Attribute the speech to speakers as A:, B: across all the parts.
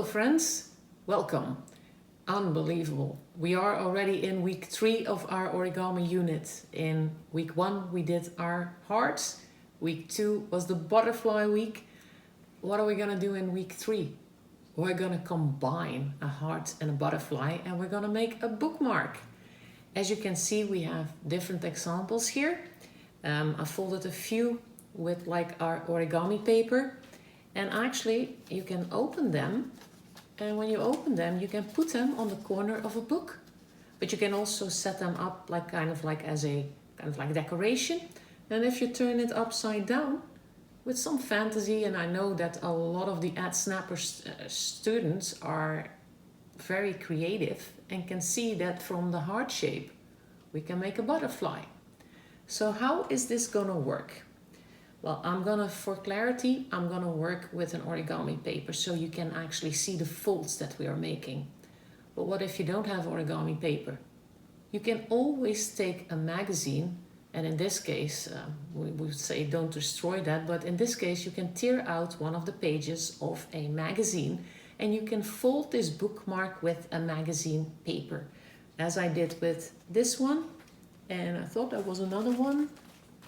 A: friends, welcome. Unbelievable. We are already in week 3 of our origami unit. In week 1 we did our hearts. Week 2 was the butterfly week. What are we gonna do in week 3? We're gonna combine a heart and a butterfly and we're gonna make a bookmark. As you can see, we have different examples here. I folded a few with like our origami paper, and actually you can open them, and when you open them you can put them on the corner of a book, but you can also set them up like as a decoration. And if you turn it upside down with some fantasy, and I know that a lot of the EDsnappers students are very creative and can see that from the heart shape we can make a butterfly. So how is this gonna work? Well, for clarity, I'm gonna work with an origami paper so you can actually see the folds that we are making. But what if you don't have origami paper? You can always take a magazine, and in this case, we would say don't destroy that, but in this case you can tear out one of the pages of a magazine and you can fold this bookmark with a magazine paper, as I did with this one, and I thought there was another one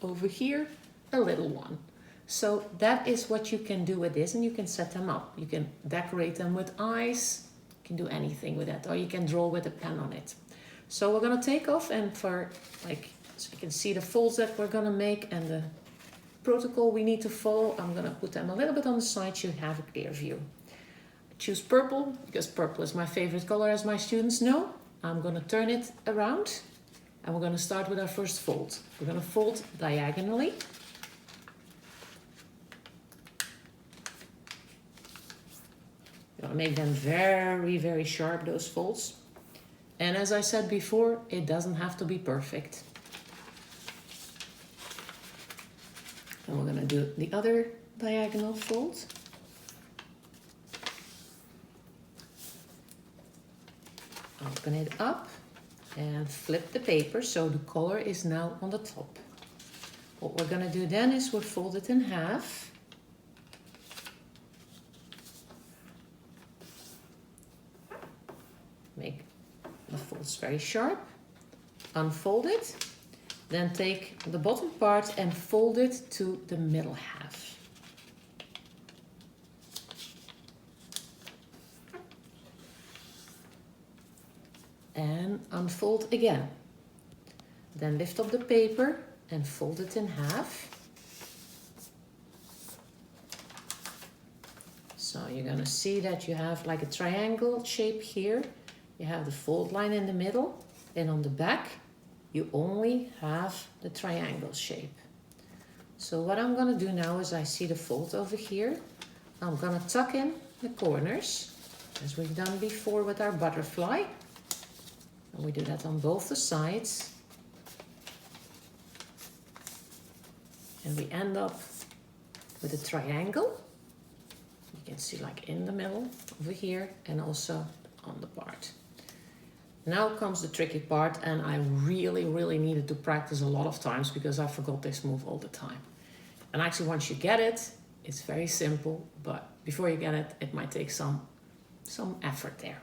A: over here, a little one. So that is what you can do with this, and you can set them up. You can decorate them with eyes, you can do anything with that, or you can draw with a pen on it. So we're gonna take off, and so you can see the folds that we're gonna make and the protocol we need to follow. I'm gonna put them a little bit on the side so you have a clear view. I choose purple because purple is my favorite color, as my students know. I'm gonna turn it around and we're gonna start with our first fold. We're gonna fold diagonally. You're gonna make them very, very sharp, those folds. And as I said before, it doesn't have to be perfect. And we're gonna do the other diagonal fold. Open it up and flip the paper so the color is now on the top. What we're gonna do then is we'll fold it in half. Make the folds very sharp. Unfold it. Then take the bottom part and fold it to the middle half. And unfold again. Then lift up the paper and fold it in half. So you're gonna see that you have like a triangle shape here. You have the fold line in the middle, and on the back you only have the triangle shape. So what I'm gonna do now is I see the fold over here. I'm gonna tuck in the corners as we've done before with our butterfly. And we do that on both the sides. And we end up with a triangle. You can see like in the middle over here and also on the part. Now comes the tricky part, and I really needed to practice a lot of times because I forgot this move all the time. And actually once you get it, it's very simple, but before you get it, it might take some effort there.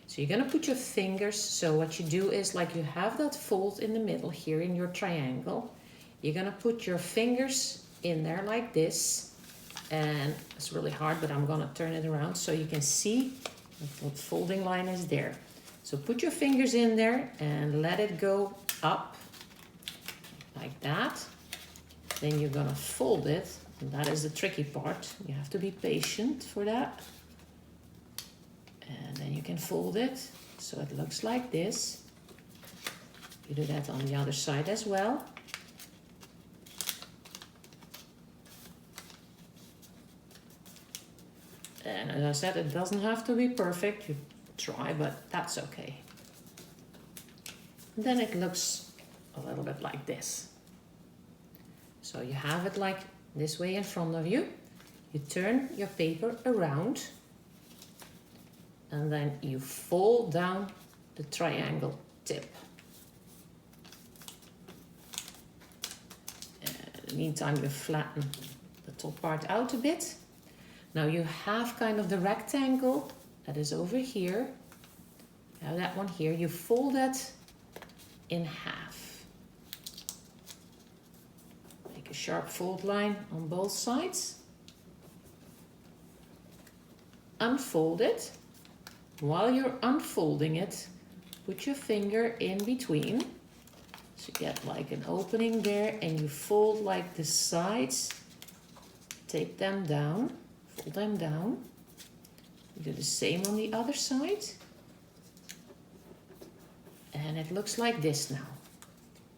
A: So you're gonna put your fingers, so what you do is like you have that fold in the middle here in your triangle. You're gonna put your fingers in there like this, and it's really hard, but I'm gonna turn it around so you can see what folding line is there. So put your fingers in there and let it go up like that. Then you're gonna fold it, and that is the tricky part. You have to be patient for that. And then you can fold it so it looks like this. You do that on the other side as well. And as I said, it doesn't have to be perfect. You try, but that's okay. And then it looks a little bit like this. So you have it like this way in front of you. You turn your paper around, and then you fold down the triangle tip. In the meantime, you flatten the top part out a bit. Now you have kind of the rectangle that is over here. Now that one here, you fold that in half. Make a sharp fold line on both sides. Unfold it. While you're unfolding it, put your finger in between. So you get like an opening there, and you fold like the sides. Take them down, fold them down. Do the same on the other side. And it looks like this now.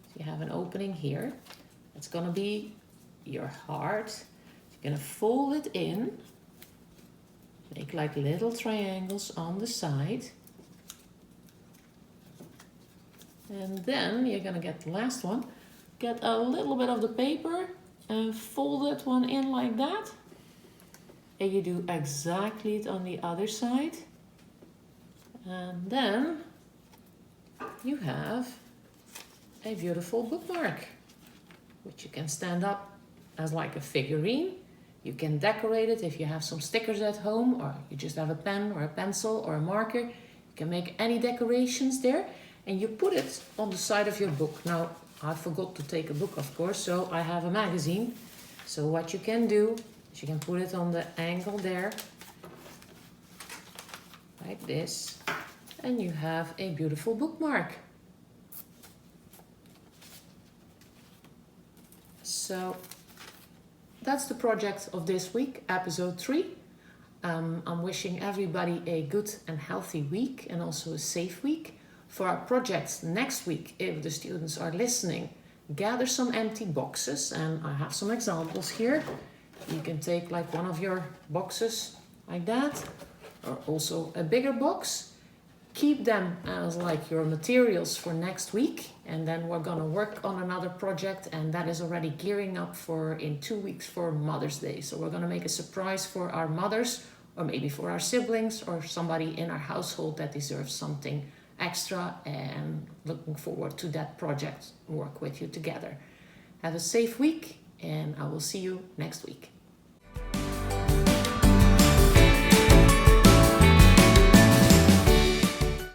A: So you have an opening here. That's gonna be your heart. You're gonna fold it in. Make like little triangles on the side. And then you're gonna get the last one. Get a little bit of the paper and fold that one in like that. And you do exactly it on the other side. And then you have a beautiful bookmark, which you can stand up as like a figurine. You can decorate it if you have some stickers at home, or you just have a pen or a pencil or a marker. You can make any decorations there, and you put it on the side of your book. Now, I forgot to take a book, of course, so I have a magazine. So what you can do is you can put it on the angle there, like this, and you have a beautiful bookmark. So that's the project of this week, episode 3. I'm wishing everybody a good and healthy week, and also a safe week. For our projects next week, if the students are listening, gather some empty boxes, and I have some examples here. You can take like one of your boxes like that, or also a bigger box. Keep them as like your materials for next week, and then we're gonna work on another project, and that is already gearing up for in 2 weeks for Mother's Day. So we're gonna make a surprise for our mothers, or maybe for our siblings, or somebody in our household that deserves something extra, and looking forward to that project, work with you together. Have a safe week, and I will see you next week.